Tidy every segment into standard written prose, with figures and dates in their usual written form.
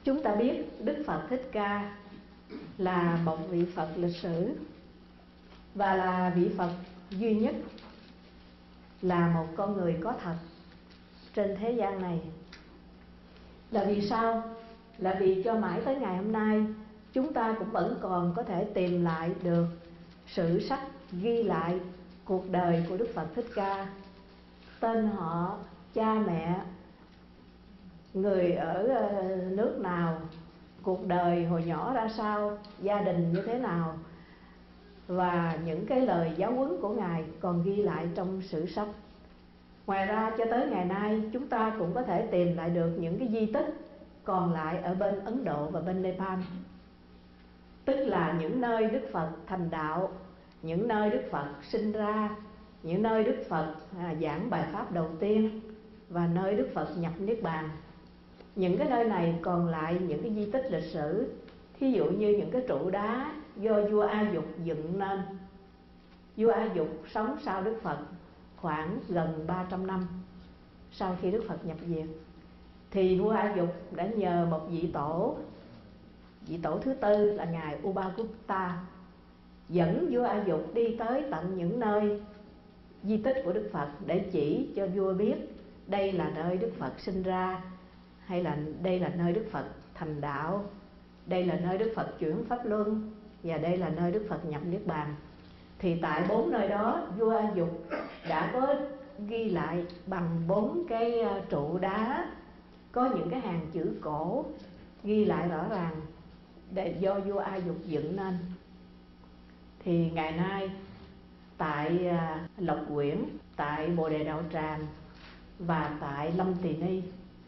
Chúng ta biết Đức Phật Thích Ca là một vị Phật lịch sử và là vị Phật duy nhất, là một con người có thật trên thế gian này. Là vì sao? Là vì cho mãi tới ngày hôm nay chúng ta cũng vẫn còn có thể tìm lại được sử sách ghi lại cuộc đời của Đức Phật Thích Ca, tên họ, cha mẹ, người ở nước nào, cuộc đời hồi nhỏ ra sao, gia đình như thế nào, và những cái lời giáo huấn của Ngài còn ghi lại trong sử sách. Ngoài ra cho tới ngày nay chúng ta cũng có thể tìm lại được những cái di tích còn lại ở bên Ấn Độ và bên Nepal, tức là những nơi Đức Phật thành đạo, những nơi Đức Phật sinh ra, những nơi Đức Phật giảng bài pháp đầu tiên và nơi Đức Phật nhập Niết Bàn. Những cái nơi này còn lại những cái di tích lịch sử, thí dụ như những cái trụ đá do vua A Dục dựng nên. Vua A Dục sống sau Đức Phật khoảng gần 300 năm sau khi Đức Phật nhập viện, thì vua A Dục đã nhờ một vị tổ thứ tư là ngài Upagupta dẫn vua A Dục đi tới tận những nơi di tích của Đức Phật để chỉ cho vua biết đây là nơi Đức Phật sinh ra, hay là đây là nơi Đức Phật thành đạo, đây là nơi Đức Phật chuyển pháp luân, và đây là nơi Đức Phật nhập Niết Bàn. Thì tại 4 nơi đó vua A Dục đã có ghi lại bằng 4 cái trụ đá, có những cái hàng chữ cổ ghi lại rõ ràng để do vua A Dục dựng nên. Thì ngày nay tại Lộc Quyển, tại Bồ Đề Đạo Tràng và tại Lâm Tỳ Ni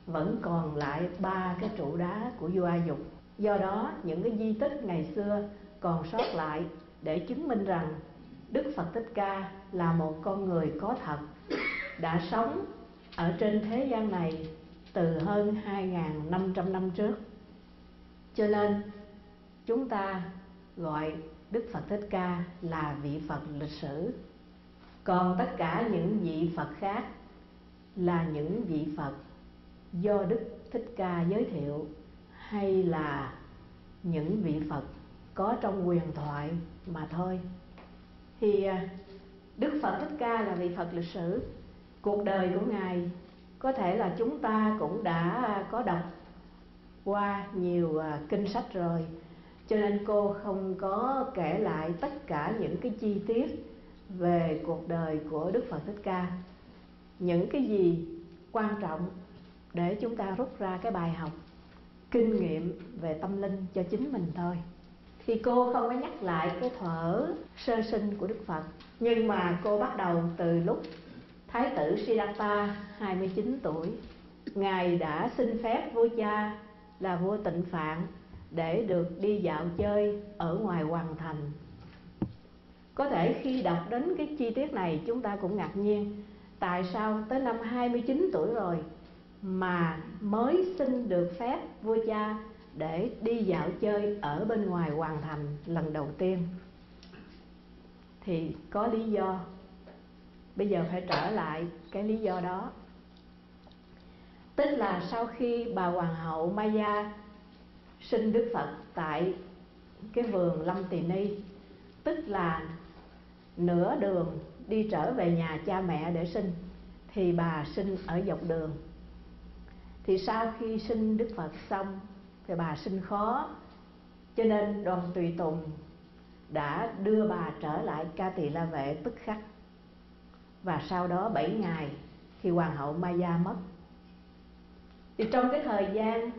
vẫn còn lại 3 cái trụ đá của vua A Dục. Do đó những cái di tích ngày xưa còn sót lại để chứng minh rằng Đức Phật Thích Ca là một con người có thật, đã sống ở trên thế gian này từ hơn 2.500 năm trước. Cho nên chúng ta gọi Đức Phật Thích Ca là vị Phật lịch sử. Còn tất cả những vị Phật khác là những vị Phật do Đức Thích Ca giới thiệu, hay là những vị Phật có trong huyền thoại mà thôi. Thì Đức Phật Thích Ca là vị Phật lịch sử. Cuộc đời của Ngài có thể là chúng ta cũng đã có đọc qua nhiều kinh sách rồi, cho nên cô không có kể lại tất cả những cái chi tiết về cuộc đời của Đức Phật Thích Ca. Những cái gì quan trọng để chúng ta rút ra cái bài học kinh nghiệm về tâm linh cho chính mình thôi. Thì cô không có nhắc lại cái thuở sơ sinh của Đức Phật, nhưng mà cô bắt đầu từ lúc Thái tử Siddhartha 29 tuổi, Ngài đã xin phép vua cha là vua Tịnh Phạn để được đi dạo chơi ở ngoài hoàng thành. Có thể khi đọc đến cái chi tiết này chúng ta cũng ngạc nhiên, tại sao tới năm 29 tuổi rồi mà mới xin được phép vua cha để đi dạo chơi ở bên ngoài hoàng thành lần đầu tiên. Thì có lý do, bây giờ phải trở lại cái lý do đó. Tức là sau khi bà hoàng hậu Maya sinh Đức Phật tại cái vườn Lâm Tỳ Ni, tức là nửa đường đi trở về nhà cha mẹ để sinh, thì bà sinh ở dọc đường. Thì sau khi sinh Đức Phật xong thì bà sinh khó, cho nên đoàn tùy tùng đã đưa bà trở lại Ca Tỳ La Vệ tức khắc. Và sau đó 7 ngày thì hoàng hậu Maya mất. Thì trong cái thời gian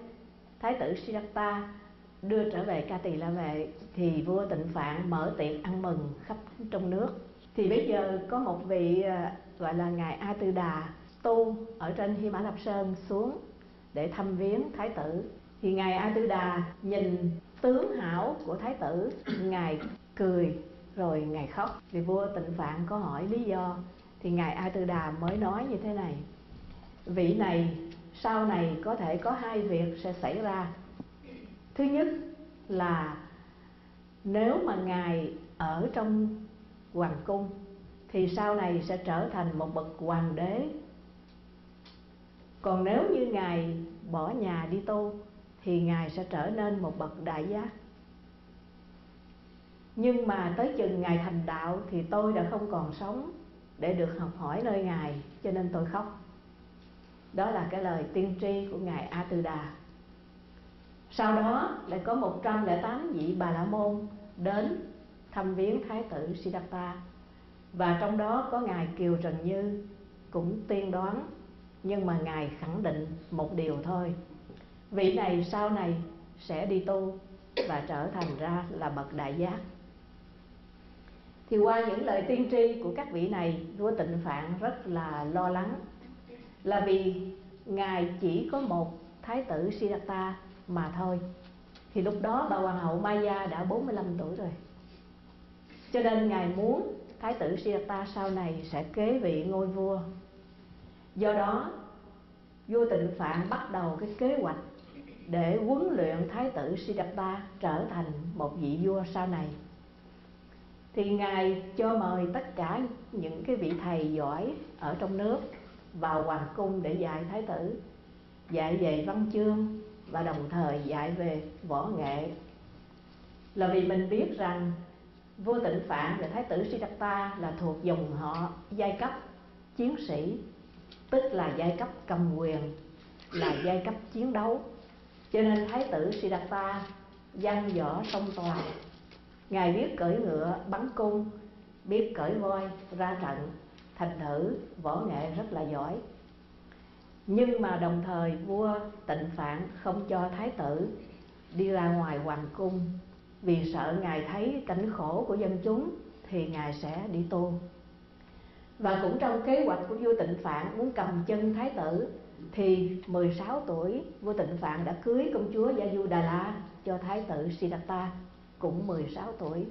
Thái tử Siddhartha đưa trở về Ca Tỳ La Vệ thì vua Tịnh Phạn mở tiệc ăn mừng khắp trong nước. Thì bây giờ có một vị gọi là ngài A Tư Đà tu ở trên Hy Mã Lạp Sơn xuống để thăm viếng Thái tử. Thì ngài A Tư Đà nhìn tướng hảo của Thái tử, ngài cười rồi ngài khóc. Thì vua Tịnh Phạn có hỏi lý do, thì ngài A Tư Đà mới nói như thế này: vị này sau này có thể có 2 việc sẽ xảy ra. Thứ nhất là nếu mà ngài ở trong hoàng cung thì sau này sẽ trở thành một bậc hoàng đế. Còn nếu như ngài bỏ nhà đi tu thì ngài sẽ trở nên một bậc đại giác. Nhưng mà tới chừng ngài thành đạo thì tôi đã không còn sống để được học hỏi nơi ngài, cho nên tôi khóc. Đó là cái lời tiên tri của ngài A Tư Đà. Sau đó lại có 108 vị Bà La Môn đến thăm viếng Thái tử Siddhartha, và trong đó có ngài Kiều Trần Như cũng tiên đoán, nhưng mà ngài khẳng định một điều thôi: vị này sau này sẽ đi tu và trở thành ra là bậc đại giác. Thì qua những lời tiên tri của các vị này, vua Tịnh Phạn rất là lo lắng, là vì ngài chỉ có một thái tử Siddhartha mà thôi. Thì lúc đó bà hoàng hậu Maya đã 45 tuổi rồi, cho nên ngài muốn thái tử Siddhartha sau này sẽ kế vị ngôi vua. Do đó vua Tịnh Phạn bắt đầu cái kế hoạch để huấn luyện thái tử Siddhartha trở thành một vị vua sau này. Thì ngài cho mời tất cả những cái vị thầy giỏi ở trong nước vào hoàng cung để dạy thái tử, dạy về văn chương và đồng thời dạy về võ nghệ. Là vì mình biết rằng vua Tịnh Phạn và thái tử Siddhartha là thuộc dòng họ giai cấp chiến sĩ, tức là giai cấp cầm quyền, là giai cấp chiến đấu. Cho nên thái tử Siddhartha văn võ song toàn. Ngài biết cưỡi ngựa bắn cung, biết cưỡi voi ra trận, thành thử võ nghệ rất là giỏi. Nhưng mà đồng thời vua Tịnh Phạn không cho thái tử đi ra ngoài hoàng cung, vì sợ ngài thấy cảnh khổ của dân chúng thì ngài sẽ đi tu. Và cũng trong kế hoạch của vua Tịnh Phạn muốn cầm chân thái tử, thì 16 tuổi vua Tịnh Phạn đã cưới công chúa Yasudhara cho thái tử Siddhartha, cũng 16 tuổi.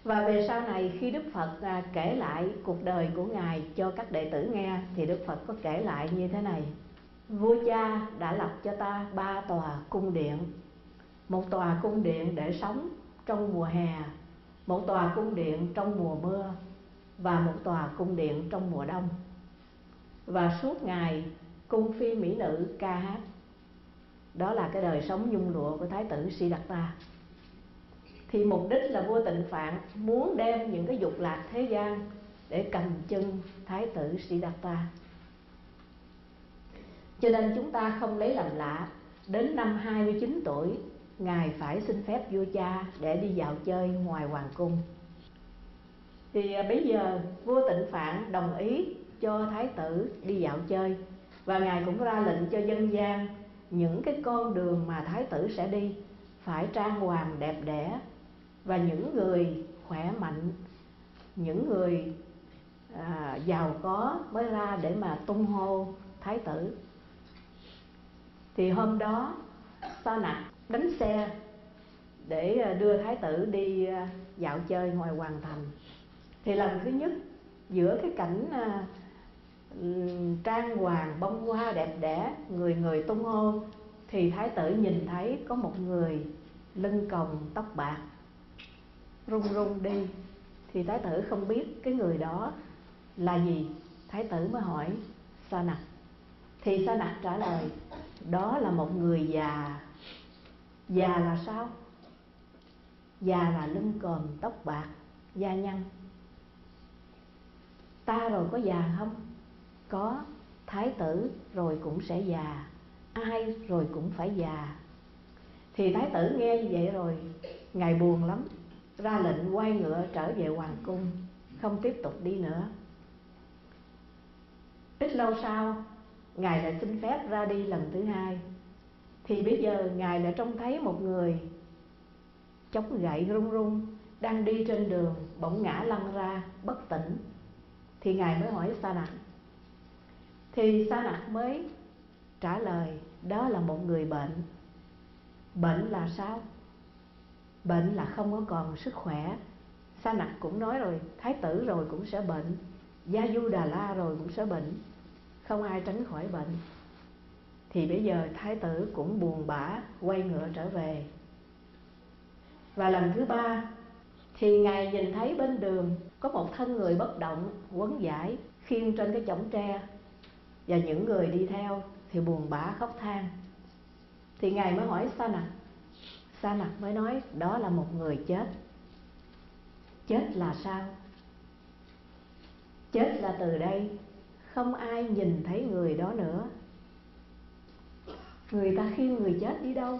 Và về sau này khi Đức Phật kể lại cuộc đời của ngài cho các đệ tử nghe, thì Đức Phật có kể lại như thế này: vua cha đã lập cho ta 3 tòa cung điện. Một tòa cung điện để sống trong mùa hè, một tòa cung điện trong mùa mưa, và một tòa cung điện trong mùa đông. Và suốt ngày cung phi mỹ nữ ca hát. Đó là cái đời sống nhung lụa của thái tử Siddhartha. Thì mục đích là vua Tịnh Phạn muốn đem những cái dục lạc thế gian để cầm chân thái tử Siddhartha. Cho nên chúng ta không lấy làm lạ, đến năm 29 tuổi ngài phải xin phép vua cha để đi dạo chơi ngoài hoàng cung. Thì bây giờ vua Tịnh Phạn đồng ý cho thái tử đi dạo chơi, và ngài cũng ra lệnh cho dân gian những cái con đường mà thái tử sẽ đi phải trang hoàng đẹp đẽ, và những người khỏe mạnh, những người giàu có mới ra để mà tung hô thái tử. Thì hôm đó Sa Nặc đánh xe để đưa thái tử đi dạo chơi ngoài hoàng thành. Thì lần thứ nhất, giữa cái cảnh trang hoàng bông hoa đẹp đẽ, người người tung hô, thì thái tử nhìn thấy có một người lưng còng tóc bạc run run đi. Thì thái tử không biết cái người đó là gì. Thái tử mới hỏi Sa Nặc. Thì Sa Nặc trả lời: đó là một người già. Già là sao? Già là lưng còm tóc bạc, da nhăn. Ta rồi có già không? Có. Thái tử rồi cũng sẽ già, ai rồi cũng phải già. Thì thái tử nghe như vậy rồi ngài buồn lắm, ra lệnh quay ngựa trở về hoàng cung, không tiếp tục đi nữa. Ít lâu sau ngài lại xin phép ra đi lần thứ hai. Thì bây giờ ngài lại trông thấy một người chống gậy run run đang đi trên đường, bỗng ngã lăn ra bất tỉnh. Thì ngài mới hỏi Sa Nặc. Thì Sa Nặc mới trả lời: đó là một người bệnh. Bệnh là sao? Bệnh là không có còn sức khỏe. Sa Nặc cũng nói rồi, thái tử rồi cũng sẽ bệnh, Yasudhara rồi cũng sẽ bệnh, không ai tránh khỏi bệnh. Thì bây giờ thái tử cũng buồn bã quay ngựa trở về. Và lần thứ ba thì ngài nhìn thấy bên đường có một thân người bất động, quấn vải khiêng trên cái chõng tre, và những người đi theo thì buồn bã khóc than. Thì Ngài mới hỏi Sa Nặc mới nói đó là một người chết. Chết là sao? Chết là từ đây không ai nhìn thấy người đó nữa. Người ta khiêng người chết đi đâu?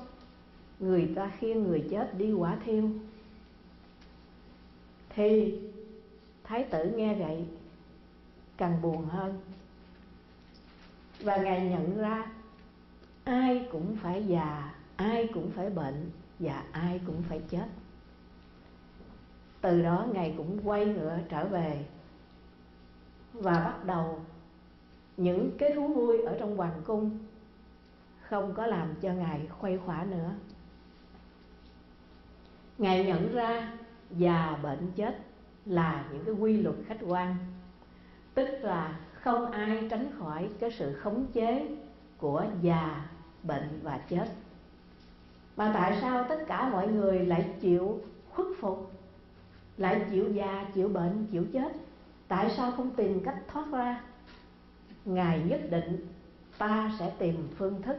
Người ta khiêng người chết đi hỏa thiêu. Thì Thái tử nghe vậy càng buồn hơn. Và Ngài nhận ra ai cũng phải già, ai cũng phải bệnh, và ai cũng phải chết. Từ đó Ngài cũng quay ngựa trở về và bắt đầu những cái thú vui ở trong hoàng cung không có làm cho Ngài khuây khỏa nữa. Ngài nhận ra già bệnh chết là những cái quy luật khách quan, tức là không ai tránh khỏi cái sự khống chế của già, bệnh và chết. Mà tại sao tất cả mọi người lại chịu khuất phục, lại chịu già, chịu bệnh, chịu chết? Tại sao không tìm cách thoát ra? Ngài nhất định ta sẽ tìm phương thức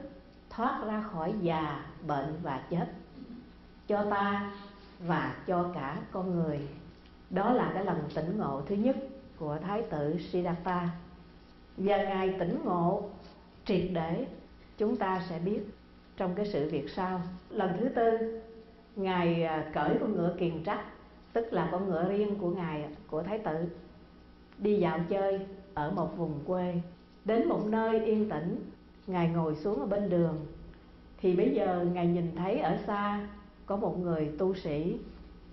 thoát ra khỏi già, bệnh và chết cho ta và cho cả con người. Đó là cái lần tỉnh ngộ thứ nhất của Thái tử Siddhartha. Và Ngài tỉnh ngộ triệt để, chúng ta sẽ biết trong cái sự việc sau. Lần thứ tư, Ngài cởi con ngựa kiền trắc, tức là con ngựa riêng của Ngài, của Thái tử, đi dạo chơi ở một vùng quê. Đến một nơi yên tĩnh, Ngài ngồi xuống ở bên đường. Thì bây giờ Ngài nhìn thấy ở xa có một người tu sĩ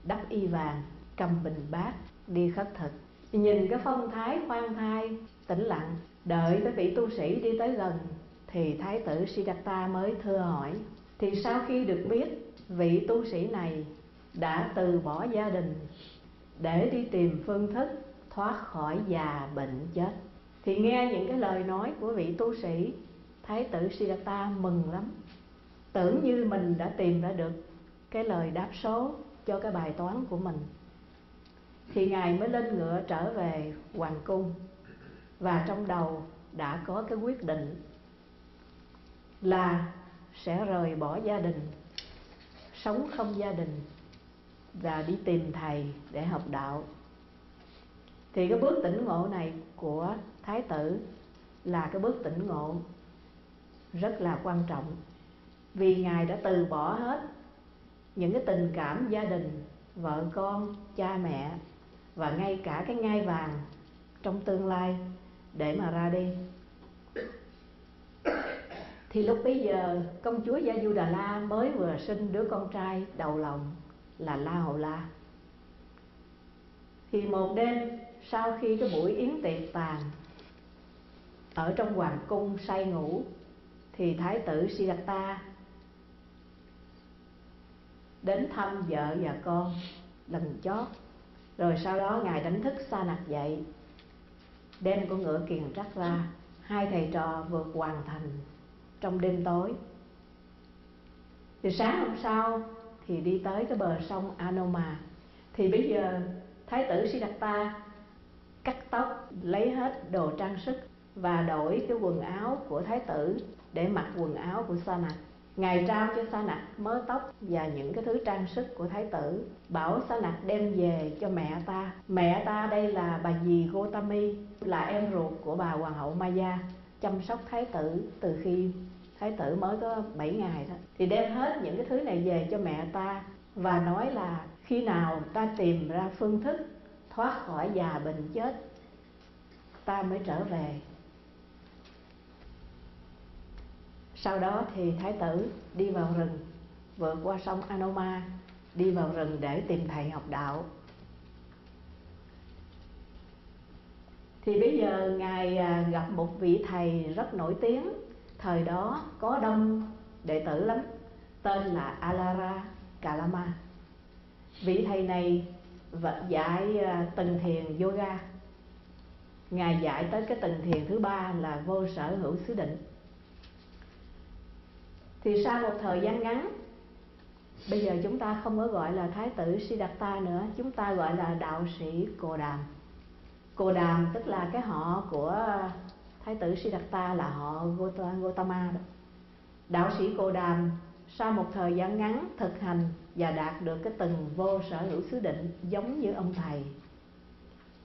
đắp y vàng, cầm bình bát đi khất thực. Nhìn cái phong thái khoan thai, tĩnh lặng, đợi cái vị tu sĩ đi tới gần thì Thái tử Siddhartha mới thưa hỏi. Thì sau khi được biết vị tu sĩ này đã từ bỏ gia đình để đi tìm phương thức thoát khỏi già, bệnh, chết, thì nghe những cái lời nói của vị tu sĩ, Thái tử Siddhartha mừng lắm, tưởng như mình đã tìm ra được cái lời đáp số cho cái bài toán của mình. Thì Ngài mới lên ngựa trở về hoàng cung, và trong đầu đã có cái quyết định là sẽ rời bỏ gia đình, sống không gia đình, và đi tìm thầy để học đạo. Thì cái bước tỉnh ngộ này của Thái tử là cái bước tỉnh ngộ rất là quan trọng, vì Ngài đã từ bỏ hết những cái tình cảm gia đình, vợ con, cha mẹ, và ngay cả cái ngai vàng trong tương lai để mà ra đi. Thì lúc bấy giờ công chúa Gia Du Đà La mới vừa sinh đứa con trai đầu lòng là La Hầu La. Thì một đêm sau khi cái buổi yến tiệc tàn, ở trong hoàng cung say ngủ, thì Thái tử Siddhartha đến thăm vợ và con lần chót. Rồi sau đó Ngài đánh thức Sa Nặc dậy, đem con ngựa kiền trắc ra. Hai thầy trò vượt hoàng thành trong đêm tối. Thì sáng hôm sau thì đi tới cái bờ sông Anoma. Thì bây giờ Thái tử Siddhartha cắt tóc, lấy hết đồ trang sức và đổi cái quần áo của Thái tử để mặc quần áo của Sa Nặc. Ngài trao cho Sa Nặc mớ tóc và những cái thứ trang sức của Thái tử, bảo Sa Nặc đem về cho mẹ ta. Mẹ ta đây là bà dì Gotami, là em ruột của bà hoàng hậu Maya, chăm sóc Thái tử từ khi Thái tử mới có 7 ngày đó. Thì đem hết những cái thứ này về cho mẹ ta, và nói là khi nào ta tìm ra phương thức thoát khỏi già, bệnh, chết, ta mới trở về. Sau đó thì Thái tử đi vào rừng, vượt qua sông Anoma, đi vào rừng để tìm thầy học đạo. Thì bây giờ Ngài gặp một vị thầy rất nổi tiếng, thời đó có đông đệ tử lắm, tên là Alara Kalama. Vị thầy này dạy tầng thiền yoga. Ngài dạy tới cái tầng thiền thứ 3 là vô sở hữu xứ định. Thì sau một thời gian ngắn, bây giờ chúng ta không có gọi là Thái tử Siddhartha nữa, chúng ta gọi là đạo sĩ Cồ Đàm. Cồ Đàm tức là cái họ của Thái tử Siddhartha, là họ Gotama đó. đạo sĩ Cồ Đàm sau một thời gian ngắn thực hành và đạt được cái tầng vô sở hữu xứ định giống như ông thầy,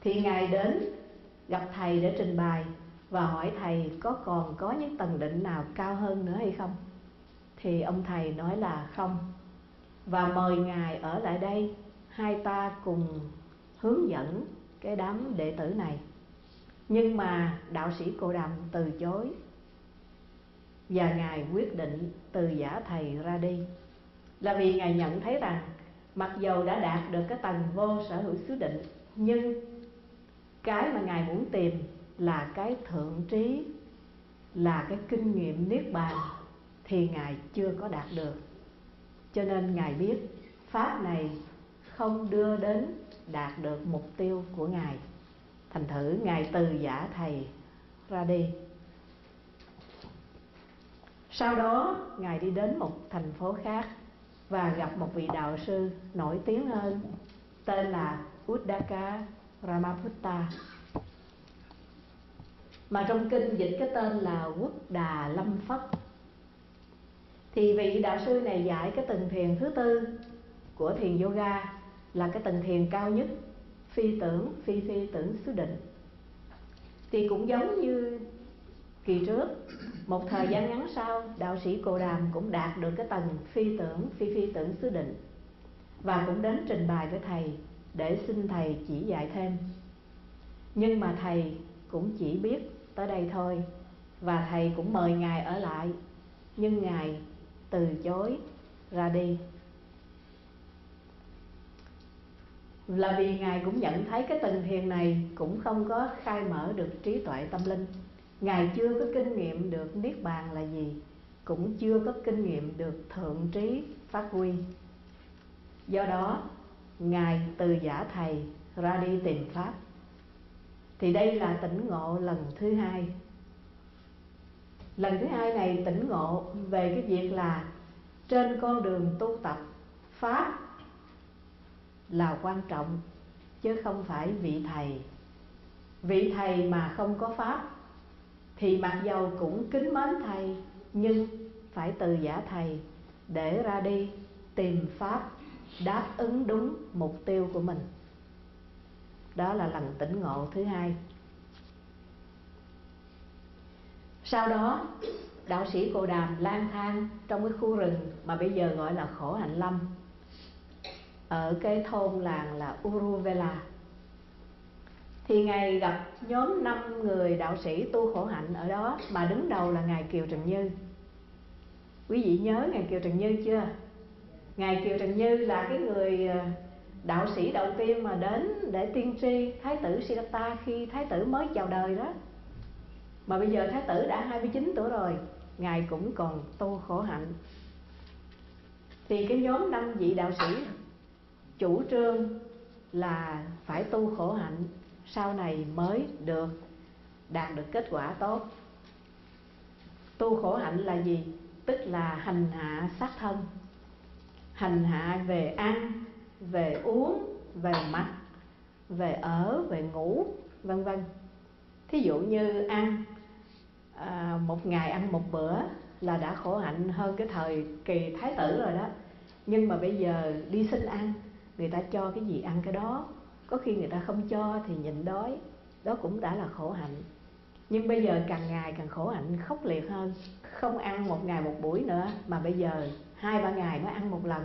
thì Ngài đến gặp thầy để trình bày và hỏi thầy còn có những tầng định nào cao hơn nữa hay không. Thì ông thầy nói là không, và mời Ngài ở lại đây, hai ta cùng hướng dẫn cái đám đệ tử này. Nhưng mà đạo sĩ Cồ Đàm từ chối, và Ngài quyết định từ giả thầy ra đi, là vì Ngài nhận thấy rằng mặc dầu đã đạt được cái tầng vô sở hữu xứ định, nhưng cái mà Ngài muốn tìm là cái thượng trí, là cái kinh nghiệm niết bàn, thì Ngài chưa có đạt được. Cho nên Ngài biết pháp này không đưa đến đạt được mục tiêu của Ngài. Thành thử Ngài từ giả thầy ra đi. Sau đó Ngài đi đến một thành phố khác và gặp một vị đạo sư nổi tiếng hơn, tên là Uddaka Ramaputta, mà trong kinh dịch cái tên là Quốc Đà Lâm Phất. Thì vị đạo sư này dạy cái tầng thiền thứ tư của thiền yoga, là cái tầng thiền cao nhất, phi tưởng phi tưởng xứ định. Thì cũng giống như kỳ trước, một thời gian ngắn sau, đạo sĩ Cồ Đàm cũng đạt được cái tầng phi tưởng xứ định, và cũng đến trình bày với thầy để xin thầy chỉ dạy thêm. Nhưng mà thầy cũng chỉ biết tới đây thôi, và thầy cũng mời Ngài ở lại, nhưng Ngài từ chối ra đi, là vì Ngài cũng nhận thấy cái tầng thiền này cũng không có khai mở được trí tuệ tâm linh. Ngài chưa có kinh nghiệm được niết bàn là gì, cũng chưa có kinh nghiệm được thượng trí phát huy. Do đó Ngài từ giả thầy ra đi tìm pháp. Thì đây là tỉnh ngộ lần thứ hai. Lần thứ hai này tỉnh ngộ về cái việc là trên con đường tu tập, pháp là quan trọng, chứ không phải vị thầy. Vị thầy mà không có pháp thì mặc dầu cũng kính mến thầy, nhưng phải từ giả thầy để ra đi tìm pháp đáp ứng đúng mục tiêu của mình. Đó là lần tỉnh ngộ thứ hai. Sau đó đạo sĩ Cồ Đàm lang thang trong cái khu rừng mà bây giờ gọi là Khổ Hạnh Lâm, ở cái thôn làng là Uruvela. Thì Ngài gặp nhóm 5 người đạo sĩ tu khổ hạnh ở đó, mà đứng đầu là Ngài Kiều Trần Như. Quý vị nhớ Ngài Kiều Trần Như chưa? Ngài Kiều Trần Như là cái người đạo sĩ đầu tiên mà đến để tiên tri Thái tử Siddhartha khi Thái tử mới chào đời đó. Mà bây giờ Thái tử đã 29 tuổi rồi, Ngài cũng còn tu khổ hạnh. Thì cái nhóm 5 vị đạo sĩ chủ trương là phải tu khổ hạnh, sau này mới đạt được kết quả tốt. Tu khổ hạnh là gì? Tức là hành hạ sát thân, hành hạ về ăn, về uống, về mặc, về ở, về ngủ, vân vân. Thí dụ như ăn, một ngày ăn một bữa là đã khổ hạnh hơn cái thời kỳ Thái tử rồi đó. Nhưng mà bây giờ đi xin ăn, người ta cho cái gì ăn cái đó, có khi người ta không cho thì nhịn đói, đó cũng đã là khổ hạnh. Nhưng bây giờ càng ngày càng khổ hạnh khốc liệt hơn, không ăn một ngày một buổi nữa, mà bây giờ 2-3 ngày mới ăn một lần,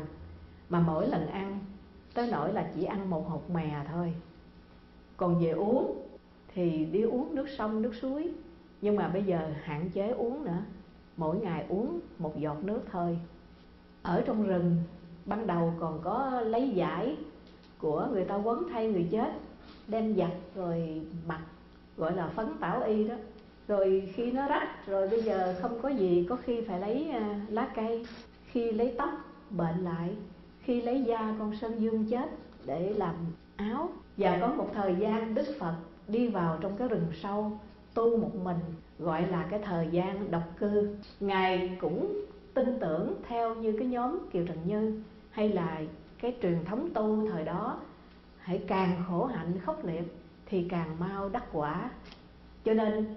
mà mỗi lần ăn tới nỗi là chỉ ăn một hột mè thôi. Còn về uống thì đi uống nước sông nước suối, nhưng mà bây giờ hạn chế uống nữa, mỗi ngày uống một giọt nước thôi. Ở trong rừng ban đầu còn có lấy vải của người ta quấn thay người chết, đem giặt rồi mặc, gọi là phấn tảo y đó. Rồi khi nó rách rồi bây giờ không có gì, có khi phải lấy lá cây, khi lấy tóc bệnh lại, khi lấy da con sơn dương chết để làm áo. Và có một thời gian Đức Phật đi vào trong cái rừng sâu tu một mình, gọi là cái thời gian độc cư. Ngài cũng tin tưởng theo như cái nhóm Kiều Trần Như, hay là cái truyền thống tu thời đó, hãy càng khổ hạnh khốc liệt thì càng mau đắc quả. Cho nên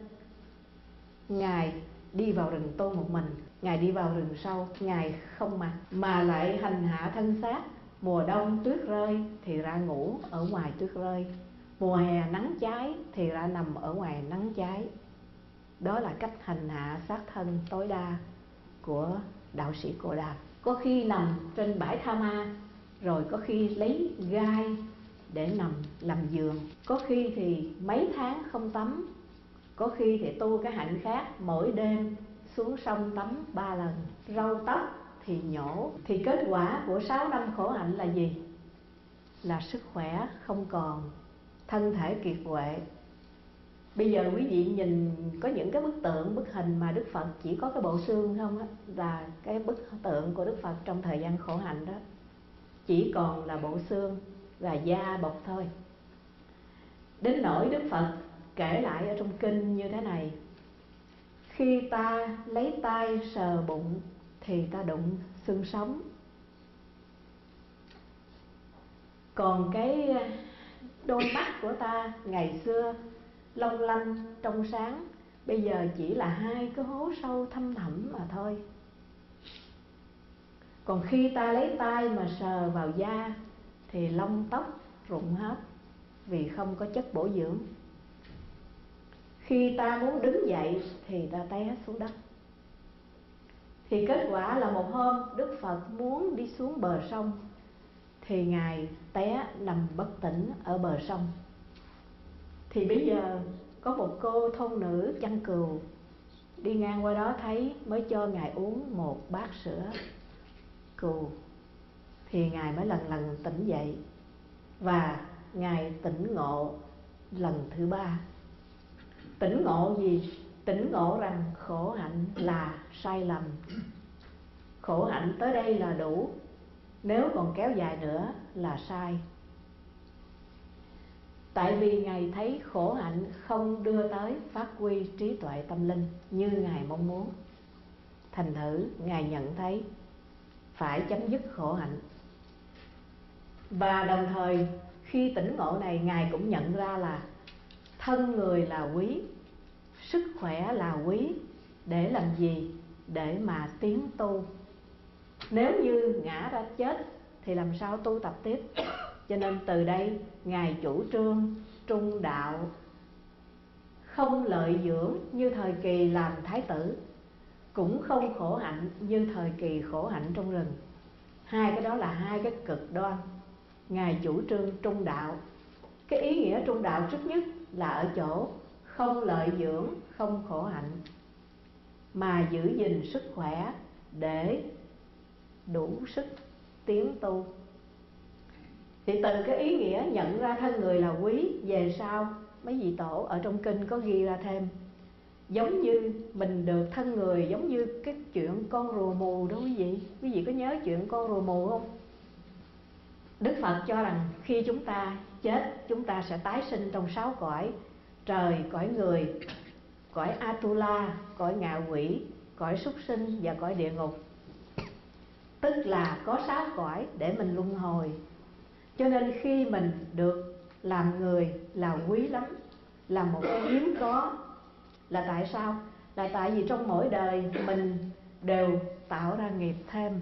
Ngài đi vào rừng tu một mình. Ngài đi vào rừng sâu, Ngài không mặc mà lại hành hạ thân xác. Mùa đông tuyết rơi thì ra ngủ ở ngoài tuyết rơi, mùa hè nắng cháy thì ra nằm ở ngoài nắng cháy. Đó là cách hành hạ xác thân tối đa của đạo sĩ Cồ Đàm. Có khi nằm trên bãi tha ma, rồi có khi lấy gai để nằm làm giường. Có khi thì mấy tháng không tắm. Có khi thì tu cái hạnh khác, mỗi đêm xuống sông tắm 3 lần. Râu tóc thì nhổ. Thì kết quả của 6 năm khổ hạnh là gì? Là sức khỏe không còn, thân thể kiệt quệ. Bây giờ quý vị nhìn có những cái bức tượng, bức hình mà Đức Phật chỉ có cái bộ xương không á, là cái bức tượng của Đức Phật trong thời gian khổ hạnh đó. Chỉ còn là bộ xương và da bọc thôi. Đến nỗi Đức Phật kể lại ở trong kinh như thế này: khi ta lấy tay sờ bụng thì ta đụng xương sống, còn cái đôi mắt của ta ngày xưa long lanh trong sáng, bây giờ chỉ là 2 cái hố sâu thăm thẳm mà thôi. Còn khi ta lấy tay mà sờ vào da thì lông tóc rụng hết, vì không có chất bổ dưỡng. Khi ta muốn đứng dậy thì ta té xuống đất. Thì kết quả là một hôm Đức Phật muốn đi xuống bờ sông thì Ngài té nằm bất tỉnh ở bờ sông. Thì bây giờ có một cô thôn nữ chăn cừu đi ngang qua đó thấy, mới cho Ngài uống một bát sữa cừu. Thì Ngài mới lần lần tỉnh dậy, và Ngài tỉnh ngộ lần thứ 3. Tỉnh ngộ gì? Tỉnh ngộ rằng khổ hạnh là sai lầm. Khổ hạnh tới đây là đủ, nếu còn kéo dài nữa là sai. Tại vì Ngài thấy khổ hạnh không đưa tới phát huy trí tuệ tâm linh như Ngài mong muốn. Thành thử Ngài nhận thấy phải chấm dứt khổ hạnh. Và đồng thời khi tỉnh ngộ này, Ngài cũng nhận ra là thân người là quý, sức khỏe là quý. Để làm gì? Để mà tiến tu. Nếu như ngã ra chết thì làm sao tu tập tiếp? Cho nên từ đây Ngài chủ trương trung đạo, không lợi dưỡng như thời kỳ làm thái tử, cũng không khổ hạnh như thời kỳ khổ hạnh trong rừng. Hai cái đó là hai cái cực đoan. Ngài chủ trương trung đạo. Cái ý nghĩa trung đạo trước nhất là ở chỗ không lợi dưỡng, không khổ hạnh, mà giữ gìn sức khỏe để đủ sức tiến tu. Thì từ cái ý nghĩa nhận ra thân người là quý, về sau mấy vị tổ ở trong kinh có ghi ra thêm, giống như mình được thân người, giống như cái chuyện con rùa mù đó quý vị. Quý vị có nhớ chuyện con rùa mù không? Đức Phật cho rằng khi chúng ta chết, chúng ta sẽ tái sinh trong 6 cõi: trời, cõi người, cõi Atula, cõi ngạ quỷ, cõi súc sinh và cõi địa ngục. Tức là có 6 cõi để mình luân hồi. Cho nên khi mình được làm người là quý lắm, là một cái hiếm có. Là tại sao? Là tại vì trong mỗi đời mình đều tạo ra nghiệp thêm.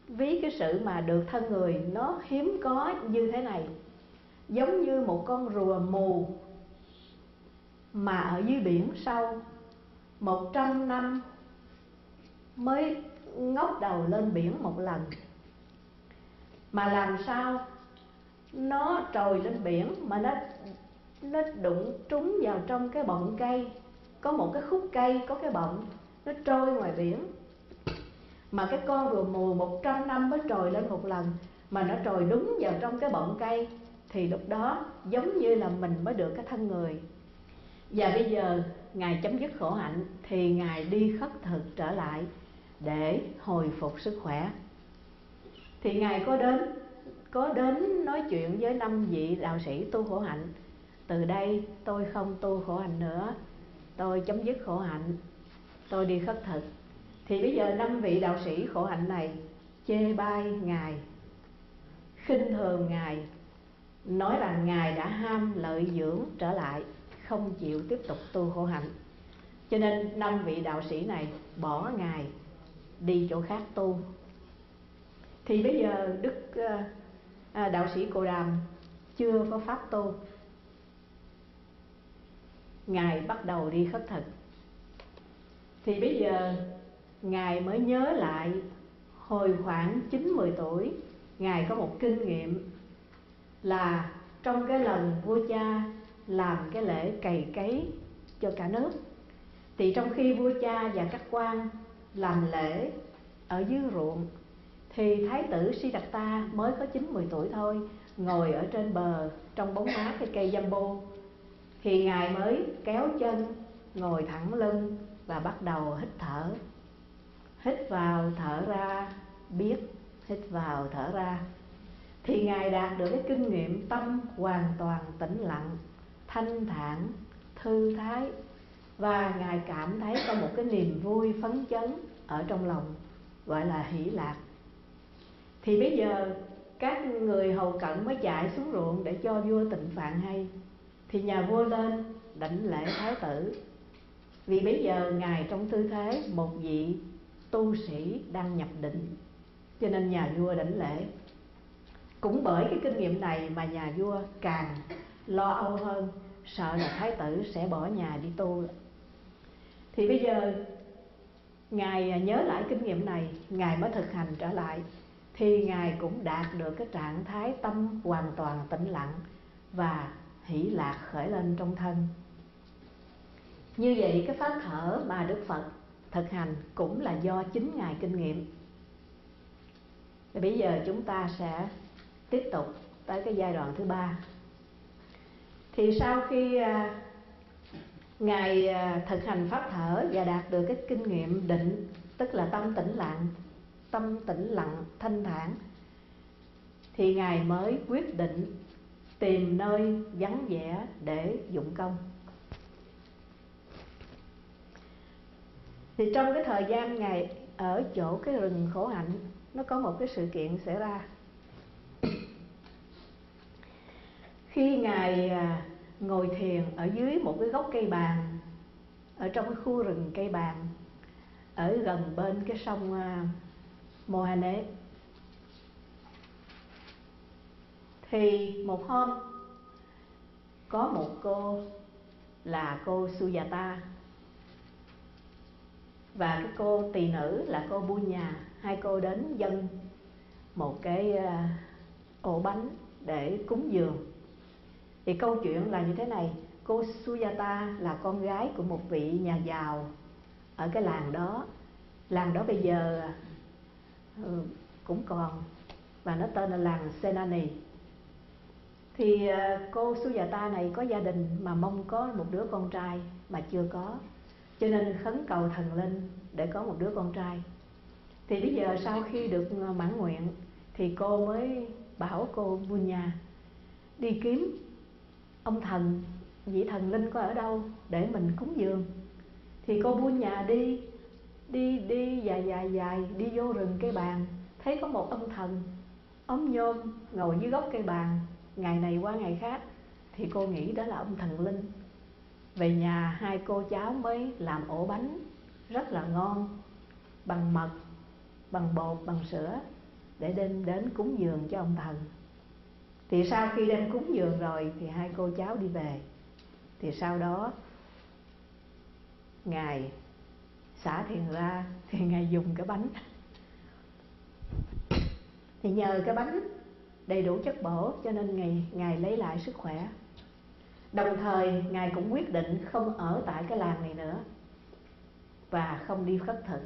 Ví cái sự mà được thân người nó hiếm có như thế này, giống như một con rùa mù mà ở dưới biển sâu 100 năm mới ngóc đầu lên biển một lần. Mà làm sao nó trồi lên biển mà nó đụng trúng vào trong cái bọng cây. Có một cái khúc cây, có cái bọng, nó trôi ngoài biển. Mà cái con rùa mù 100 năm mới trồi lên một lần, mà nó trồi đúng vào trong cái bọng cây. Thì lúc đó giống như là mình mới được cái thân người. Và bây giờ Ngài chấm dứt khổ hạnh thì Ngài đi khất thực trở lại để hồi phục sức khỏe. Thì Ngài có đến nói chuyện với 5 vị đạo sĩ tu khổ hạnh: từ đây tôi không tu khổ hạnh nữa, tôi chấm dứt khổ hạnh, tôi đi khất thực. Thì bây giờ 5 vị đạo sĩ khổ hạnh này chê bai Ngài, khinh thường Ngài, nói rằng Ngài đã ham lợi dưỡng trở lại, không chịu tiếp tục tu khổ hạnh. Cho nên 5 vị đạo sĩ này bỏ Ngài đi chỗ khác tu. Thì bây giờ Đức Đạo sĩ Cồ Đàm chưa có pháp tu, Ngài bắt đầu đi khất thực. Thì bây giờ Ngài mới nhớ lại hồi khoảng 9-10 tuổi, Ngài có một kinh nghiệm là trong cái lần vua cha làm cái lễ cày cấy cho cả nước, thì trong khi vua cha và các quan làm lễ ở dưới ruộng, thì Thái tử Siddhartha mới có 9-10 tuổi thôi, ngồi ở trên bờ trong bóng mát cái cây Jambu. Thì Ngài mới kéo chân, ngồi thẳng lưng và bắt đầu hít thở. Hít vào thở ra, biết hít vào thở ra. Thì Ngài đạt được cái kinh nghiệm tâm hoàn toàn tĩnh lặng, thanh thản, thư thái. Và Ngài cảm thấy có một cái niềm vui phấn chấn ở trong lòng, gọi là hỷ lạc. Thì bây giờ các người hầu cận mới chạy xuống ruộng để cho vua Tịnh Phạn hay. Thì nhà vua lên đảnh lễ Thái tử, vì bây giờ Ngài trong tư thế một vị tu sĩ đang nhập định, cho nên nhà vua đảnh lễ. Cũng bởi cái kinh nghiệm này mà nhà vua càng lo âu hơn, sợ là Thái tử sẽ bỏ nhà đi tu. Thì bây giờ Ngài nhớ lại kinh nghiệm này, Ngài mới thực hành trở lại. Thì Ngài cũng đạt được cái trạng thái tâm hoàn toàn tĩnh lặng và hỷ lạc khởi lên trong thân. Như vậy cái pháp thở mà Đức Phật thực hành cũng là do chính Ngài kinh nghiệm. Thì bây giờ chúng ta sẽ tiếp tục tới cái giai đoạn thứ 3. Thì sau khi Ngài thực hành pháp thở và đạt được cái kinh nghiệm định, tức là tâm tĩnh lặng, thanh thản, thì Ngài mới quyết định tìm nơi vắng vẻ để dụng công. Thì trong cái thời gian Ngài ở chỗ cái rừng Khổ Hạnh, nó có một cái sự kiện xảy ra. Khi Ngài ngồi thiền ở dưới một cái gốc cây bàng, ở trong cái khu rừng cây bàng, ở gần bên cái sông Mohane, thì một hôm có một cô là cô Sujata và cái cô tỳ nữ là cô Bunya, hai cô đến dâng một cái ổ bánh để cúng dường. Thì câu chuyện là như thế này: cô Sujata là con gái của một vị nhà giàu ở cái làng đó. Làng đó bây giờ cũng còn, và nó tên là làng Senani. Thì cô Sujata này có gia đình mà mong có một đứa con trai mà chưa có, cho nên khấn cầu thần linh để có một đứa con trai. Thì bây giờ sau khi được mãn nguyện thì cô mới bảo cô Bunya đi kiếm ông thần, vị thần linh có ở đâu để mình cúng dường. Thì cô Bunya đi dài đi vô rừng cây bàng, thấy có một ông thần ống nhôm ngồi dưới gốc cây bàng, ngày này qua ngày khác. Thì cô nghĩ đó là ông thần linh. Về nhà hai cô cháu mới làm ổ bánh rất là ngon, bằng mật, bằng bột, bằng sữa, để đem đến cúng dường cho ông thần. Thì sau khi đem cúng dường rồi thì hai cô cháu đi về. Thì sau đó Ngài xả thiền ra thì Ngài dùng cái bánh. Thì nhờ cái bánh đầy đủ chất bổ cho nên Ngài lấy lại sức khỏe. Đồng thời Ngài cũng quyết định không ở tại cái làng này nữa và không đi khất thực.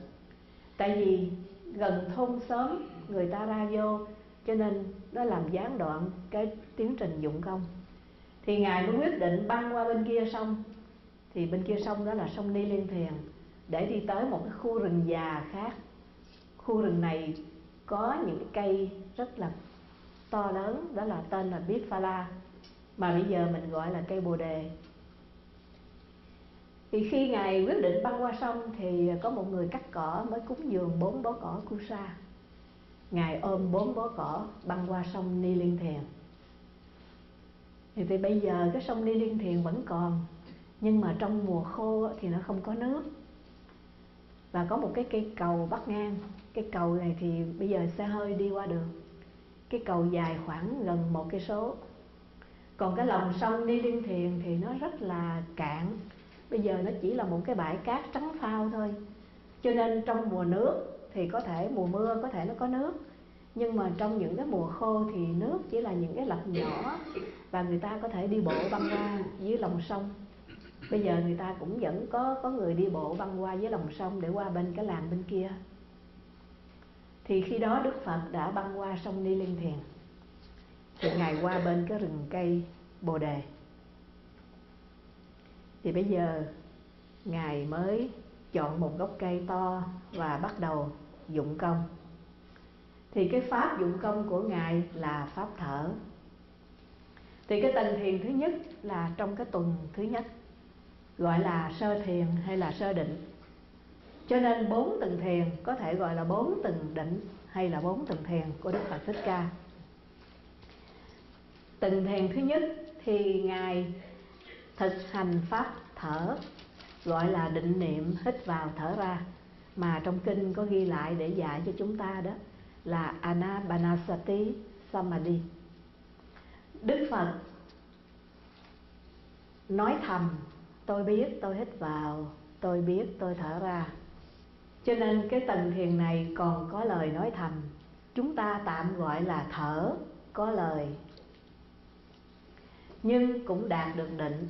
Tại vì gần thôn xóm người ta ra vô, cho nên nó làm gián đoạn cái tiến trình dụng công. Thì Ngài mới quyết định băng qua bên kia sông. Thì bên kia sông đó là sông Ni Liên Thiền, để đi tới một cái khu rừng già khác. Khu rừng này có những cái cây rất là to lớn, đó là tên là Bitphala, mà bây giờ mình gọi là cây Bồ Đề. Thì khi Ngài quyết định băng qua sông thì có một người cắt cỏ mới cúng dường 4 bó cỏ Kusa. Ngài ôm 4 bó cỏ băng qua sông Ni Liên Thiền. Thì bây giờ cái sông Ni Liên Thiền vẫn còn, nhưng mà trong mùa khô thì nó không có nước. và có một cái cây cầu bắc ngang. Cái cầu này thì bây giờ xe hơi đi qua được. Cái cầu dài khoảng gần 1 cây số. Còn cái lòng sông Ni Liên Thiền thì nó rất là cạn. Bây giờ nó chỉ là một cái bãi cát trắng phao thôi. Cho nên trong mùa nước thì có thể mùa mưa có thể nó có nước, nhưng mà trong những cái mùa khô thì nước chỉ là những cái lạch nhỏ, và người ta có thể đi bộ băng qua dưới lòng sông. Bây giờ người ta cũng vẫn có người đi bộ băng qua dưới lòng sông để qua bên cái làng bên kia. Thì khi đó Đức Phật đã băng qua sông Ni Liên Thiền, thì Ngài qua bên cái rừng cây Bồ Đề. Thì bây giờ Ngài mới chọn một gốc cây to và bắt đầu dụng công. Thì cái pháp dụng công của Ngài là pháp thở. Thì cái tầng thiền thứ nhất là trong cái tuần thứ nhất, gọi là sơ thiền hay là sơ định. Cho nên 4 tầng thiền có thể gọi là 4 tầng định hay là 4 tầng thiền của Đức Phật Thích Ca. Tầng thiền thứ nhất thì Ngài thực hành pháp thở, gọi là định niệm hít vào thở ra, mà trong kinh có ghi lại để dạy cho chúng ta đó là Anapanasati Samadhi. Đức Phật nói thầm: tôi biết tôi hít vào, tôi biết tôi thở ra. Cho nên cái tầng thiền này còn có lời nói thầm, chúng ta tạm gọi là thở có lời, nhưng cũng đạt được định.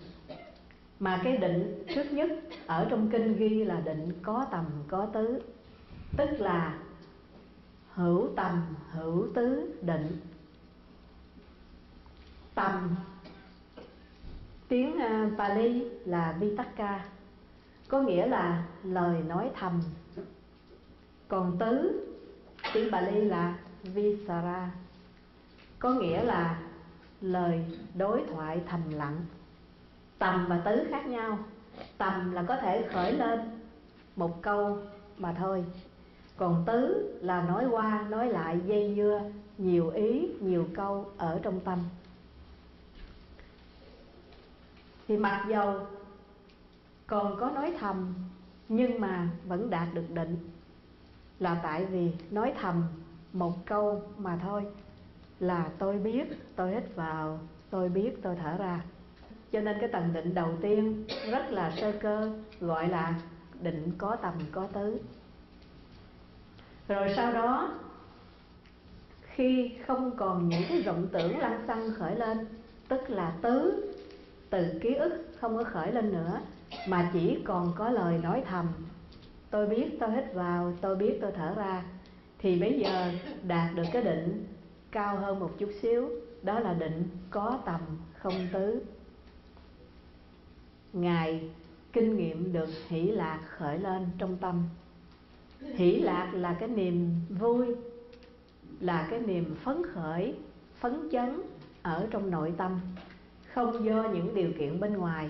Mà cái định trước nhất ở trong kinh ghi là định có tầm có tứ, tức là hữu tầm hữu tứ định. Tầm tiếng Pali là Vitakka, có nghĩa là lời nói thầm. Còn tứ tiếng Pali là Visara, có nghĩa là lời đối thoại thầm lặng. Tầm và tứ khác nhau. Tầm là có thể khởi lên một câu mà thôi, còn tứ là nói qua nói lại, dây dưa nhiều ý nhiều câu ở trong tâm. Thì mặc dầu còn có nói thầm nhưng mà vẫn đạt được định, là tại vì nói thầm một câu mà thôi, là tôi biết tôi hít vào, tôi biết tôi thở ra. Cho nên cái tầng định đầu tiên rất là sơ cơ, gọi là định có tầm có tứ. Rồi sau đó khi không còn những cái vọng tưởng lăng xăng khởi lên, tức là tứ từ ký ức không có khởi lên nữa, mà chỉ còn có lời nói thầm, tôi biết tôi hít vào, tôi biết tôi thở ra, thì bây giờ đạt được cái định cao hơn một chút xíu, đó là định có tầm không tứ. Ngài kinh nghiệm được hỷ lạc khởi lên trong tâm. Hỷ lạc là cái niềm vui, là cái niềm phấn khởi, phấn chấn ở trong nội tâm, không do những điều kiện bên ngoài,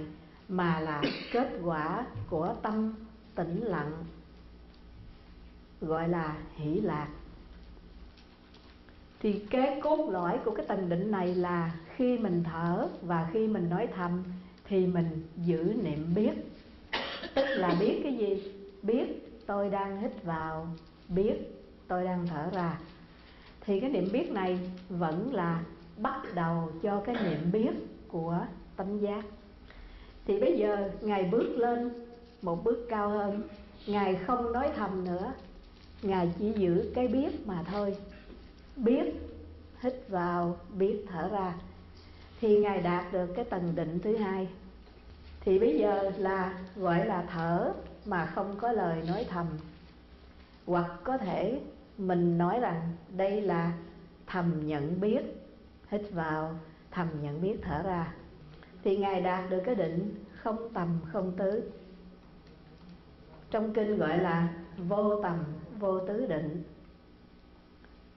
mà là kết quả của tâm tĩnh lặng, gọi là hỷ lạc. Thì cái cốt lõi của cái tầng định này là khi mình thở và khi mình nói thầm thì mình giữ niệm biết. Tức là biết cái gì? Biết tôi đang hít vào, biết tôi đang thở ra. Thì cái niệm biết này vẫn là bắt đầu cho cái niệm biết của tánh giác. Thì bây giờ Ngài bước lên một bước cao hơn. Ngài không nói thầm nữa, Ngài chỉ giữ cái biết mà thôi. Biết hít vào, biết thở ra. Thì Ngài đạt được cái tầng định thứ hai. Thì bây giờ là gọi là thở mà không có lời nói thầm. Hoặc có thể mình nói rằng đây là thầm nhận biết, hít vào, thầm nhận biết thở ra. Thì Ngài đạt được cái định không tầm không tứ, trong kinh gọi là vô tầm vô tứ định.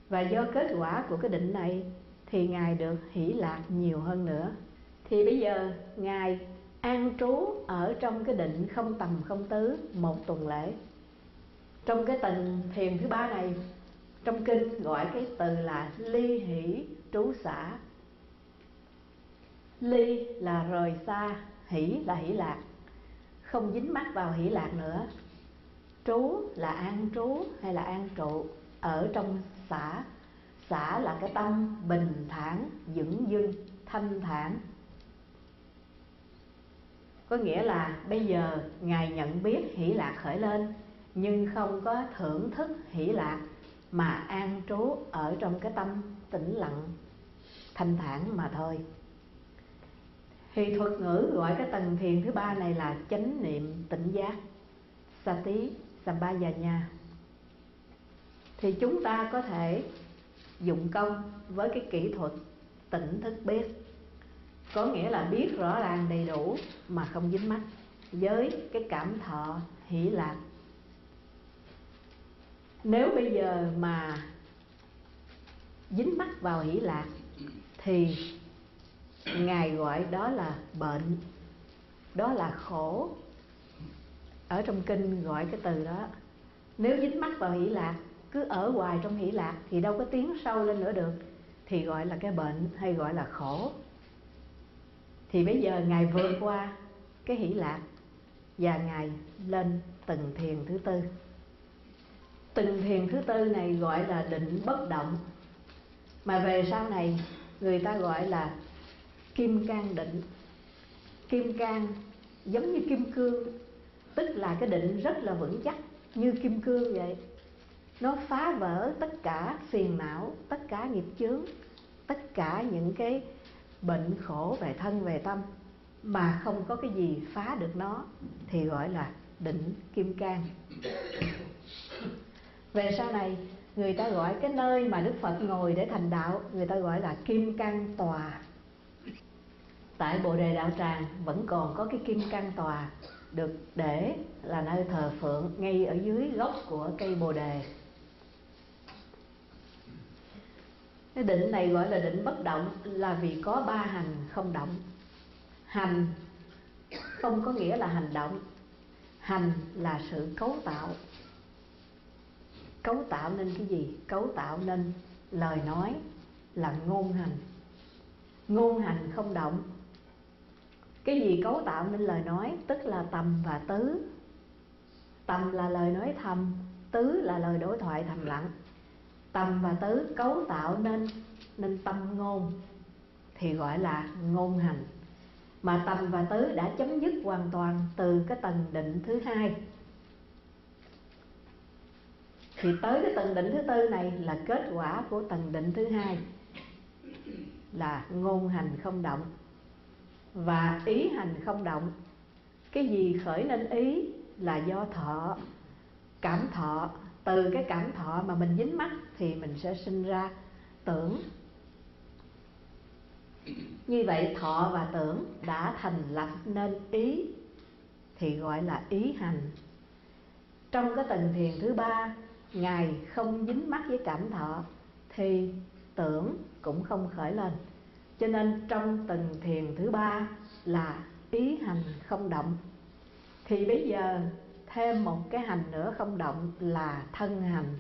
Và do kết quả của cái định này thì Ngài được hỷ lạc nhiều hơn nữa. Thì bây giờ Ngài an trú ở trong cái định không tầm không tứ một tuần lễ. Trong cái tầng thiền thứ ba này, trong kinh gọi cái từ là ly hỷ trú xả. Ly là rời xa, hỷ là hỷ lạc, không dính mắc vào hỷ lạc nữa. Trú là an trú hay là an trụ ở trong xả. Xả là cái tâm bình thản, dửng dưng, thanh thản. Có nghĩa là bây giờ Ngài nhận biết hỷ lạc khởi lên, nhưng không có thưởng thức hỷ lạc, mà an trú ở trong cái tâm tĩnh lặng, thanh thản mà thôi. Thì thuật ngữ gọi cái tầng thiền thứ ba này là chánh niệm tỉnh giác, Sati Sampajanya. Thì chúng ta có thể dụng công với cái kỹ thuật tỉnh thức biết, có nghĩa là biết rõ ràng đầy đủ mà không dính mắc với cái cảm thọ hỷ lạc. Nếu bây giờ mà dính mắc vào hỷ lạc thì Ngài gọi đó là bệnh, đó là khổ. Ở trong kinh gọi cái từ đó. Nếu dính mắc vào hỷ lạc, cứ ở hoài trong hỷ lạc thì đâu có tiến sâu lên nữa được, thì gọi là cái bệnh hay gọi là khổ. Thì bây giờ Ngài vượt qua cái hỷ lạc và Ngài lên tầng thiền thứ tư. Tầng thiền thứ tư này gọi là định bất động, mà về sau này người ta gọi là kim cang định. Kim cang giống như kim cương, tức là cái định rất là vững chắc như kim cương vậy. Nó phá vỡ tất cả phiền não, tất cả nghiệp chướng, tất cả những cái bệnh khổ về thân về tâm, mà không có cái gì phá được nó, thì gọi là định kim cang. Về sau này người ta gọi cái nơi mà Đức Phật ngồi để thành đạo, người ta gọi là kim cang tòa. Tại Bồ Đề Đạo Tràng vẫn còn có cái kim cang tòa được để là nơi thờ phượng ngay ở dưới gốc của cây Bồ Đề. Cái định này gọi là định bất động là vì có ba hành không động. Hành không có nghĩa là hành động. Hành là sự cấu tạo. Cấu tạo nên cái gì? Cấu tạo nên lời nói là ngôn hành. Ngôn hành không động. Cái gì cấu tạo nên lời nói? Tức là tầm và tứ. Tầm là lời nói thầm, tứ là lời đối thoại thầm lặng. Tầm và tứ cấu tạo nên tâm ngôn, thì gọi là ngôn hành. Mà tầm và tứ đã chấm dứt hoàn toàn từ cái tầng định thứ hai, thì tới cái tầng định thứ tư này là kết quả của tầng định thứ hai, là ngôn hành không động và ý hành không động. Cái gì khởi nên ý là do thọ, cảm thọ. Từ cái cảm thọ mà mình dính mắc thì mình sẽ sinh ra tưởng. Như vậy thọ và tưởng đã thành lập nên ý, thì gọi là ý hành. Trong cái tầng thiền thứ ba, Ngài không dính mắc với cảm thọ thì tưởng cũng không khởi lên. Cho nên trong tầng thiền thứ ba là ý hành không động. Thì bây giờ thêm một cái hành nữa không động là thân hành.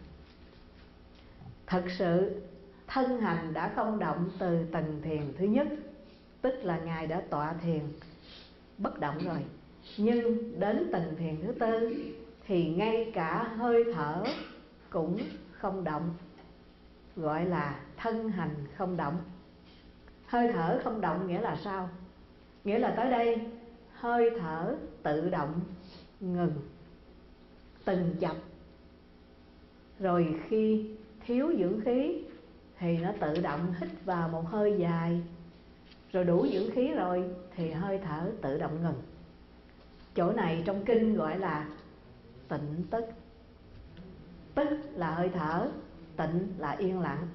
Thật sự thân hành đã không động từ tầng thiền thứ nhất, tức là Ngài đã tọa thiền bất động rồi. Nhưng đến tầng thiền thứ tư thì ngay cả hơi thở cũng không động, gọi là thân hành không động. Hơi thở không động nghĩa là sao? Nghĩa là tới đây hơi thở tự động ngừng từng chập. Rồi khi thiếu dưỡng khí thì nó tự động hít vào một hơi dài. Rồi đủ dưỡng khí rồi thì hơi thở tự động ngừng. Chỗ này trong kinh gọi là tịnh tức. Tức là hơi thở, tịnh là yên lặng.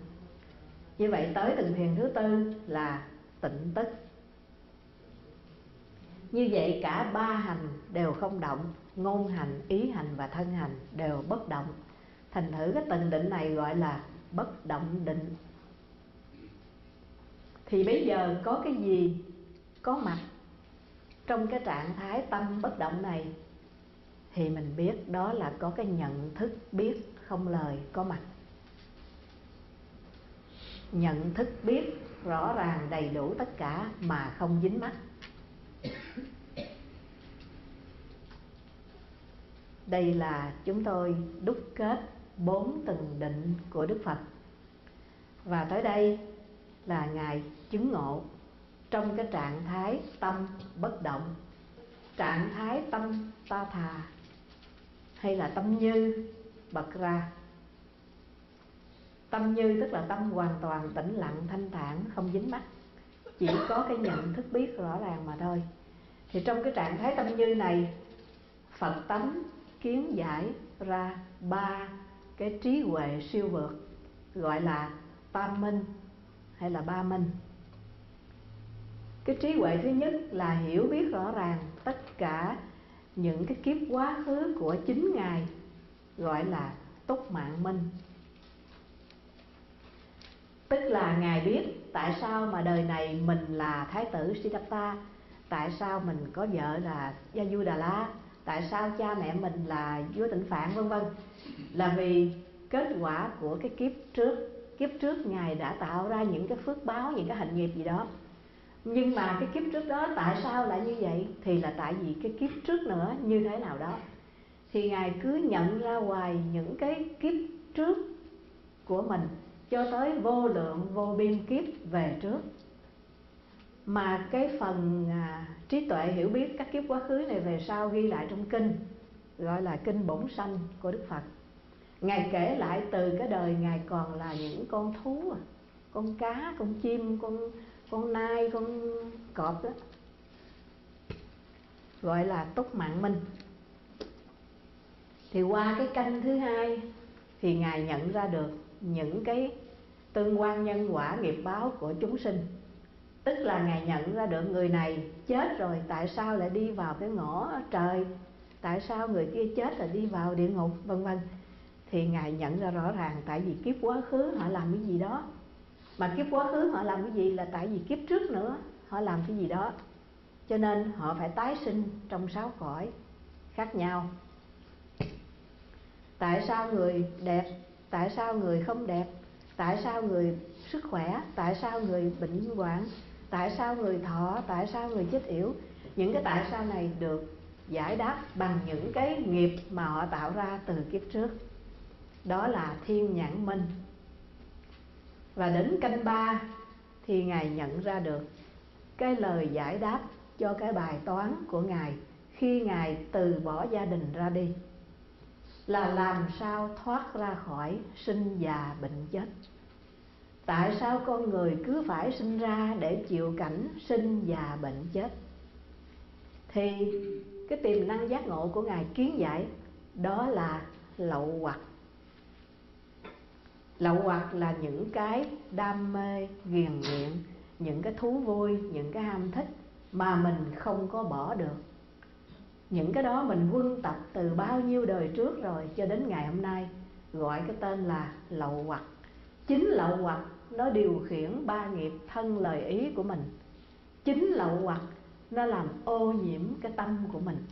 Như vậy tới tầng thiền thứ tư là tịnh tức. Như vậy cả ba hành đều không động. Ngôn hành, ý hành và thân hành đều bất động. Thành thử cái tầng định này gọi là bất động định. Thì bây giờ có cái gì có mặt trong cái trạng thái tâm bất động này, thì mình biết đó là có cái nhận thức biết không lời có mặt. Nhận thức biết rõ ràng đầy đủ tất cả mà không dính mắc. Đây là chúng tôi đúc kết 4 từng định của Đức Phật. Và tới đây là Ngài chứng ngộ trong cái trạng thái tâm bất động, trạng thái tâm ta thà, hay là tâm như bật ra. Tâm như tức là tâm hoàn toàn tĩnh lặng, thanh thản, không dính mắc, chỉ có cái nhận thức biết rõ ràng mà thôi. Thì trong cái trạng thái tâm như này, Phật tánh kiến giải ra 3 cái trí huệ siêu vượt, gọi là tam minh hay là ba minh. Cái trí huệ thứ nhất là hiểu biết rõ ràng tất cả những cái kiếp quá khứ của chính Ngài, gọi là túc mạng minh. Tức là Ngài biết tại sao mà đời này mình là Thái tử Siddhartha, tại sao mình có vợ là Yajudala, tại sao cha mẹ mình là vua Tịnh Phạn, vân vân. Là vì kết quả của cái kiếp trước. Kiếp trước Ngài đã tạo ra những cái phước báo, những cái hạnh nghiệp gì đó. Nhưng mà cái kiếp trước đó tại sao lại như vậy? Thì là tại vì cái kiếp trước nữa như thế nào đó. Thì Ngài cứ nhận ra hoài những cái kiếp trước của mình, cho tới vô lượng vô biên kiếp về trước. Mà cái phần trí tuệ hiểu biết các kiếp quá khứ này về sau ghi lại trong kinh, gọi là kinh Bổn Sanh của Đức Phật. Ngài kể lại từ cái đời Ngài còn là những con thú, con cá, con chim, con nai, con cọp đó, gọi là túc mạng minh. Thì qua cái canh thứ hai thì Ngài nhận ra được những cái tương quan nhân quả nghiệp báo của chúng sinh. Tức là Ngài nhận ra được người này chết rồi tại sao lại đi vào cái ngõ trời, tại sao người kia chết rồi đi vào địa ngục, vân vân. Thì Ngài nhận ra rõ ràng tại vì kiếp quá khứ họ làm cái gì đó. Mà kiếp quá khứ họ làm cái gì là tại vì kiếp trước nữa họ làm cái gì đó, cho nên họ phải tái sinh trong 6 cõi khác nhau. Tại sao người đẹp, tại sao người không đẹp, tại sao người sức khỏe, tại sao người bệnh hoạn, tại sao người thọ, tại sao người chết yểu. Những cái tại sao này được giải đáp bằng những cái nghiệp mà họ tạo ra từ kiếp trước. Đó là thiên nhãn minh. Và đến canh 3 thì Ngài nhận ra được cái lời giải đáp cho cái bài toán của Ngài khi Ngài từ bỏ gia đình ra đi, là làm sao thoát ra khỏi sinh già bệnh chết. Tại sao con người cứ phải sinh ra để chịu cảnh sinh già bệnh chết? Thì cái tiềm năng giác ngộ của Ngài kiến giải đó là lậu hoặc. Lậu hoặc là những cái đam mê, ghiền nghiện, những cái thú vui, những cái ham thích mà mình không có bỏ được. Những cái đó mình quân tập từ bao nhiêu đời trước rồi, cho đến ngày hôm nay gọi cái tên là lậu hoặc. Chính lậu hoặc nó điều khiển 3 nghiệp thân lời ý của mình. Chính lậu hoặc nó làm ô nhiễm cái tâm của mình.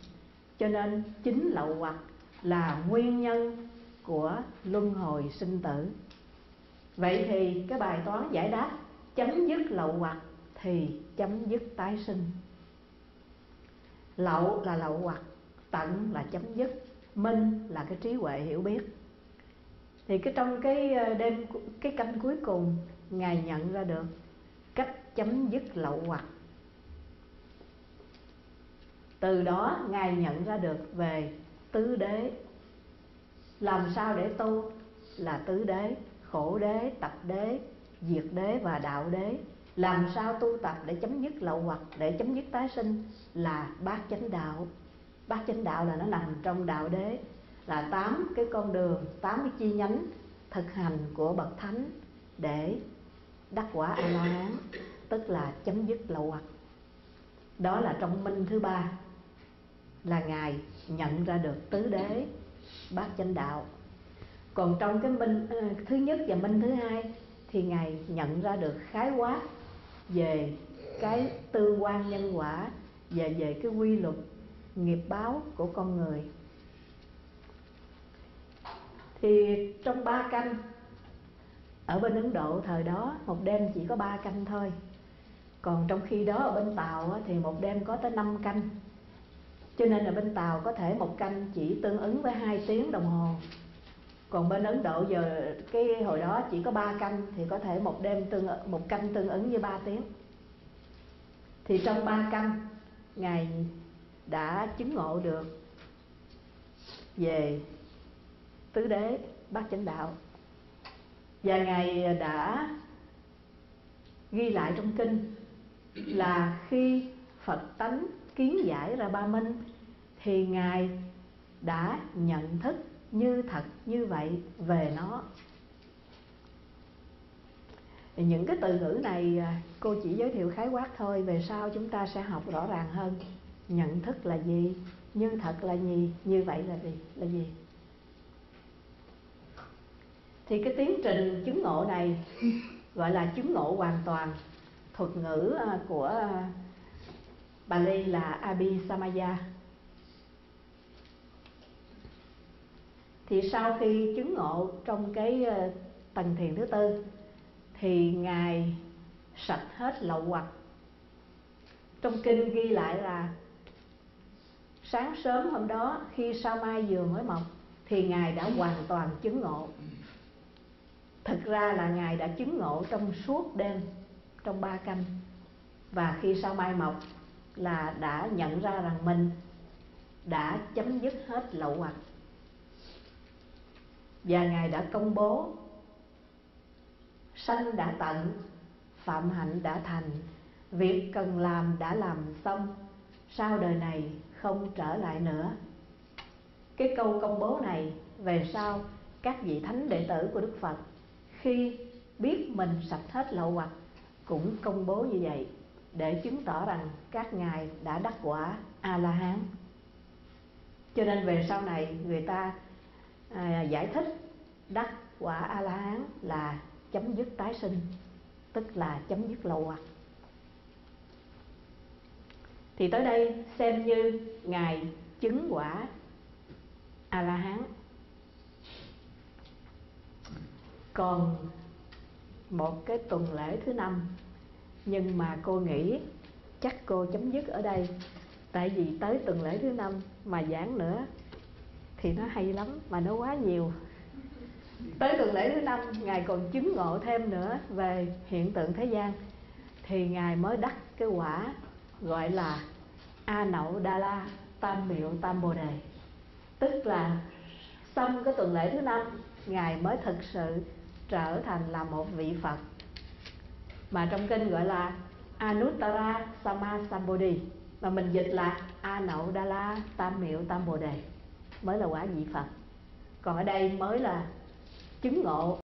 Cho nên chính lậu hoặc là nguyên nhân của luân hồi sinh tử. Vậy thì cái bài toán giải đáp chấm dứt lậu hoặc thì chấm dứt tái sinh. Lậu là lậu hoặc, tận là chấm dứt, minh là cái trí huệ hiểu biết. Thì trong cái canh cuối cùng, Ngài nhận ra được cách chấm dứt lậu hoặc. Từ đó Ngài nhận ra được về tứ đế. Làm sao để tu là tứ đế: khổ đế, tập đế, diệt đế và đạo đế. Làm sao tu tập để chấm dứt lậu hoặc, để chấm dứt tái sinh là bát chánh đạo. Bát chánh đạo là nó nằm trong đạo đế, là 8 cái con đường, 8 cái chi nhánh thực hành của bậc thánh để đắc quả A La Hán, tức là chấm dứt lậu hoặc. Đó là trong minh thứ 3 là Ngài nhận ra được tứ đế, bát chánh đạo. Còn trong cái minh thứ nhất và minh thứ 2 thì Ngài nhận ra được khái quát về cái tương quan nhân quả và về cái quy luật nghiệp báo của con người. Thì trong 3 canh, ở bên Ấn Độ thời đó một đêm chỉ có 3 canh thôi. Còn trong khi đó ở bên Tàu thì một đêm có tới 5 canh. Cho nên ở bên Tàu có thể một canh chỉ tương ứng với 2 tiếng đồng hồ. Còn bên Ấn Độ giờ cái hồi đó chỉ có 3 canh, thì có thể một canh tương ứng với 3 tiếng. Thì trong 3 canh, Ngài đã chứng ngộ được về tứ đế bát chánh đạo. Và Ngài đã ghi lại trong kinh là khi Phật tánh kiến giải ra ba minh, thì Ngài đã nhận thức như thật như vậy về nó. Thì những cái từ ngữ này cô chỉ giới thiệu khái quát thôi, về sau chúng ta sẽ học rõ ràng hơn. Nhận thức là gì, như thật là gì, như vậy là gì. Thì cái tiến trình chứng ngộ này gọi là chứng ngộ hoàn toàn. Thuật ngữ của Bali là Abhisamaya. Thì sau khi chứng ngộ trong cái tầng thiền thứ tư, thì Ngài sạch hết lậu hoặc. Trong kinh ghi lại là sáng sớm hôm đó, khi sao mai vừa mới mọc, thì Ngài đã hoàn toàn chứng ngộ. Thực ra là Ngài đã chứng ngộ trong suốt đêm, trong 3 canh. Và khi sao mai mọc là đã nhận ra rằng mình đã chấm dứt hết lậu hoặc. Và Ngài đã công bố sanh đã tận, phạm hạnh đã thành, việc cần làm đã làm xong, sau đời này không trở lại nữa. Cái câu công bố này về sau các vị thánh đệ tử của Đức Phật khi biết mình sạch hết lậu hoặc cũng công bố như vậy, để chứng tỏ rằng các ngài đã đắc quả A-la-hán. Cho nên về sau này người ta giải thích đắc quả A-la-hán là chấm dứt tái sinh, tức là chấm dứt lậu hoặc. Thì tới đây xem như ngài chứng quả A-la-hán. Còn một cái tuần lễ thứ 5, nhưng mà cô nghĩ chắc cô chấm dứt ở đây. Tại vì tới tuần lễ thứ 5 mà giảng nữa thì nó hay lắm, mà nó quá nhiều. Tới tuần lễ thứ 5 ngài còn chứng ngộ thêm nữa về hiện tượng thế gian, thì ngài mới đắc cái quả gọi là A Nậu Đa La Tam Miệu Tam Bồ Đề. Tức là xong cái tuần lễ thứ 5, ngài mới thực sự trở thành là một vị Phật, mà trong kinh gọi là Anuttara Sammasambodhi, mà mình dịch là A Nậu Đa La Tam Miệu Tam Bồ Đề, mới là quả vị Phật. Còn ở đây mới là chứng ngộ